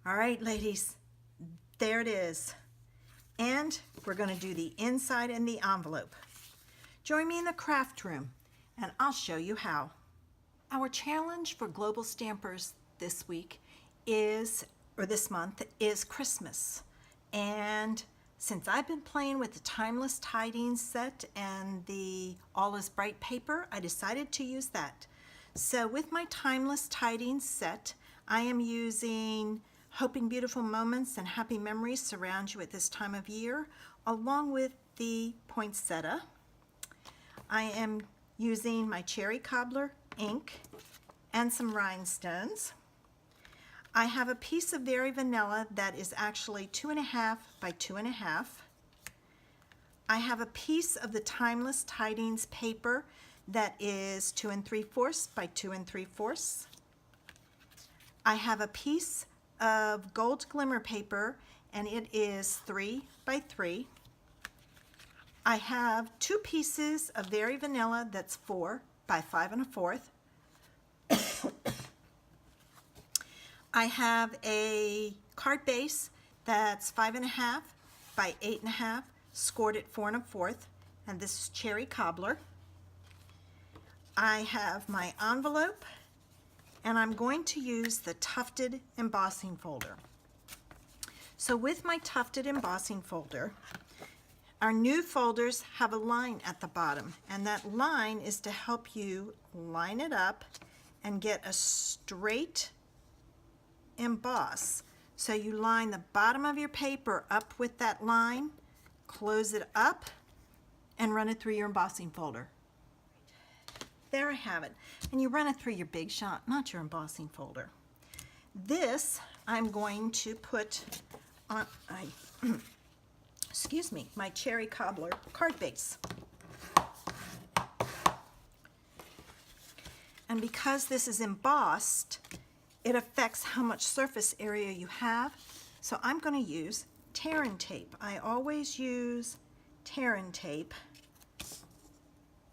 All right, ladies, there it is. And we're going to do the inside and the envelope. Join me in the craft room and I'll show you how. Our challenge for Global Stampers this week is, or this month, is Christmas. And since I've been playing with the Timeless Tidings set and the All is Bright paper, I decided to use that. So with my Timeless Tidings set, I am using Hoping Beautiful Moments and Happy Memories Surround You at This Time of Year, along with the poinsettia. I am using my Cherry Cobbler ink and some rhinestones. I have a piece of Very Vanilla that is actually 2.5 by 2.5. I have a piece of the Timeless Tidings paper that is 2 3/4 by 2 3/4. I have a piece of gold glimmer paper and it is 3 by 3. I have 2 pieces of Very Vanilla that's 4 by 5 1/4. I have a card base that's 5.5 by 8.5, scored at 4 1/4, and this is Cherry Cobbler. I have my envelope, and I'm going to use the Tufted Embossing folder. So with my Tufted Embossing folder, our new folders have a line at the bottom, and that line is to help you line it up and get a straight emboss. So you line the bottom of your paper up with that line, close it up, and run it through your embossing folder. There I have it. And you run it through your Big Shot, not your embossing folder. This I'm going to put on excuse me, my Cherry Cobbler card base. And because this is embossed, it affects how much surface area you have. So I'm going to use tear and tape. I always use tear and tape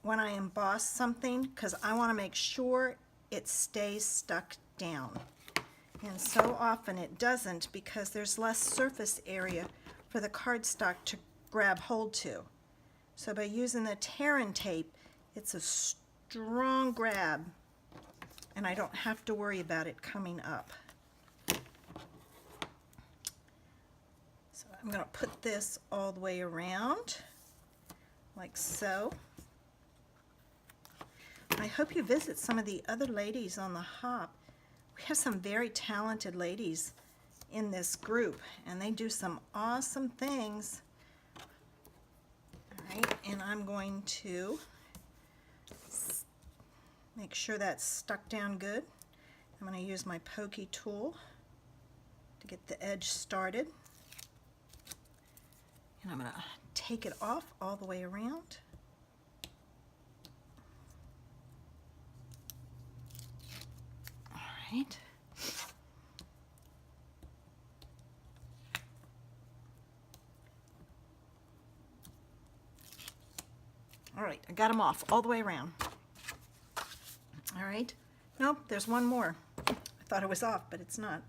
when I emboss something because I want to make sure it stays stuck down. And so often it doesn't because there's less surface area for the cardstock to grab hold to. So by using the tear and tape, it's a strong grab and I don't have to worry about it coming up. So I'm going to put this all the way around like so. I hope you visit some of the other ladies on the hop. We have some very talented ladies in this group and they do some awesome things. All right, and I'm going to make sure that's stuck down good. I'm going to use my pokey tool to get the edge started. And I'm going to take it off all the way around. All right. All right, I got them off all the way around. All right, nope, there's one more. I thought it was off, but it's not.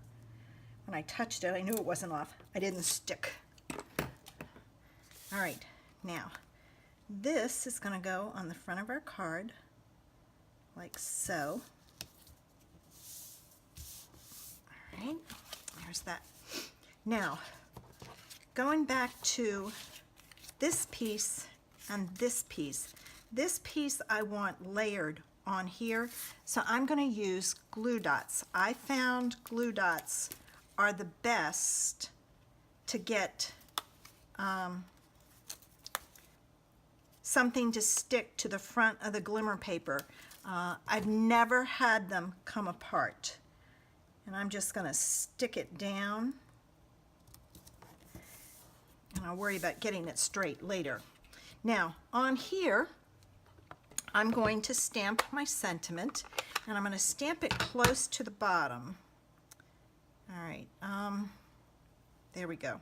When I touched it, I knew it wasn't off. I didn't stick. All right, now, this is gonna go on the front of our card, like so. All right, there's that. Now, going back to this piece and this piece. This piece I want layered on here, so I'm going to use glue dots. I found glue dots are the best to get something to stick to the front of the glimmer paper. I've never had them come apart. And I'm just going to stick it down. And I'll worry about getting it straight later. Now, on here, I'm going to stamp my sentiment, and I'm going to stamp it close to the bottom. All right, there we go.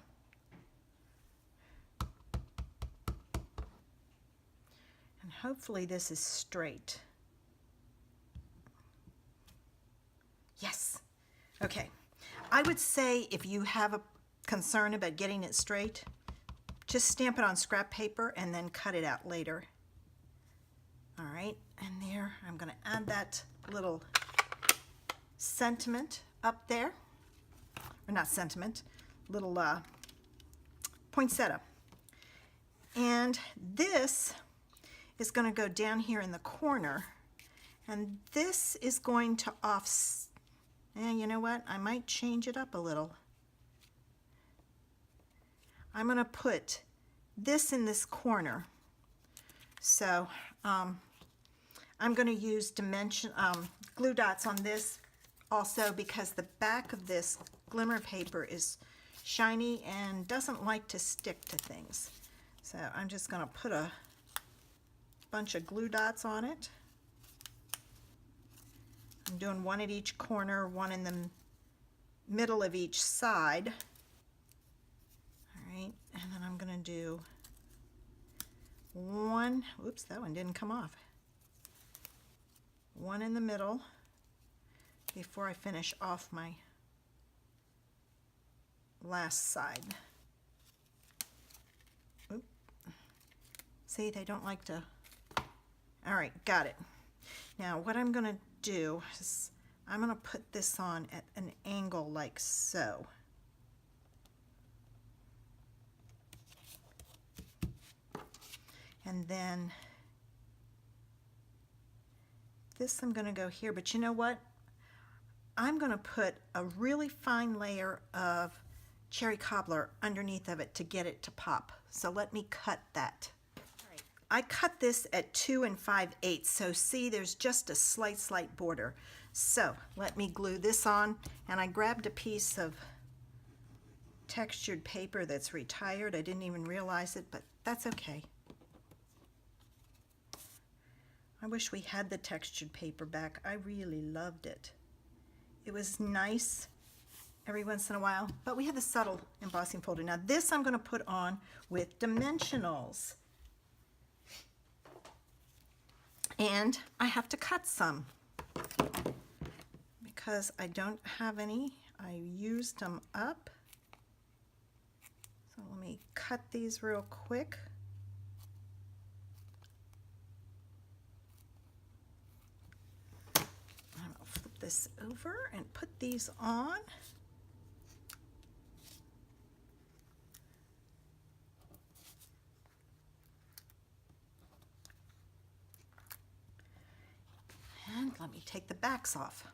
And hopefully this is straight. Yes. Okay. I would say if you have a concern about getting it straight, just stamp it on scrap paper and then cut it out later. All right, and there, I'm going to add that little sentiment up there. Or not sentiment, little poinsettia. And this is going to go down here in the corner. And this is going to and you know what? I might change it up a little. I'm going to put this in this corner. So I'm going to use glue dots on this also because the back of this Glimmer paper is shiny and doesn't like to stick to things. So I'm just going to put a bunch of glue dots on it. I'm doing one at each corner, one in the middle of each side. All right, and then I'm going to do one, oops, that one didn't come off. One in the middle before I finish off my last side. Oop. See, they don't like to. All right, got it. Now what I'm going to do is I'm going to put this on at an angle like so. And then this I'm going to go here, but you know what? I'm going to put a really fine layer of cherry cobbler underneath of it to get it to pop. So let me cut that. I cut this at 2 5/8, so see there's just a slight border. So let me glue this on, and I grabbed a piece of textured paper that's retired. I didn't even realize it, but that's okay. I wish we had the textured paper back. I really loved it. It was nice every once in a while, but we had the subtle embossing folder. Now this I'm going to put on with dimensionals. And I have to cut some because I don't have any. I used them up. So let me cut these real quick. I'll flip this over and put these on. And let me take the backs off.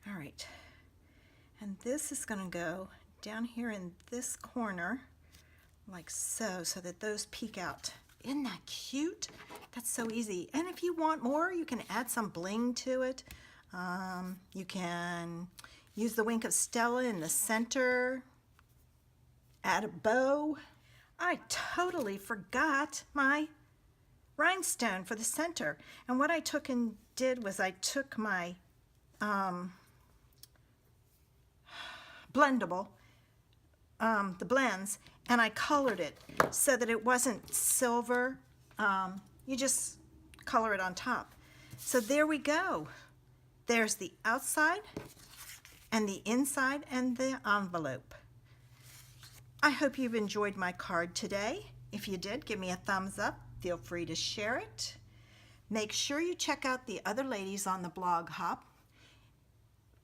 All right, and this is going to go down here in this corner like so, so that those peek out. Isn't that cute? That's so easy. And if you want more, you can add some bling to it. You can use the wink of Stella in the center. Add a bow. I totally forgot my rhinestone for the center. And what I took and did was I took my blendable, the blends, and I colored it so that it wasn't silver. You just color it on top. So there we go. There's the outside and the inside and the envelope. I hope you've enjoyed my card today. If you did, give me a thumbs up. Feel free to share it. Make sure you check out the other ladies on the blog hop.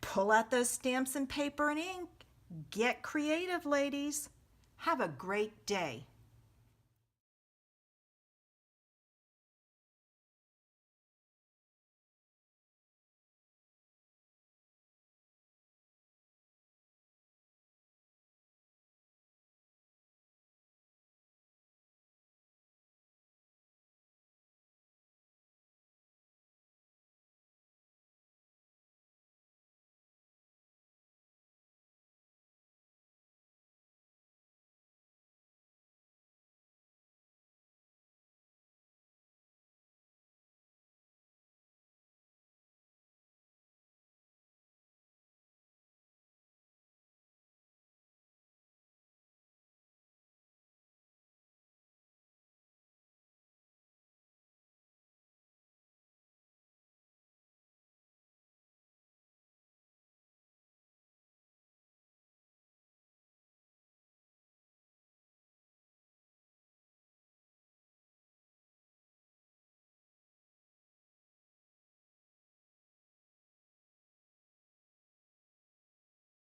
Pull out those stamps and paper and ink. Get creative, ladies. Have a great day.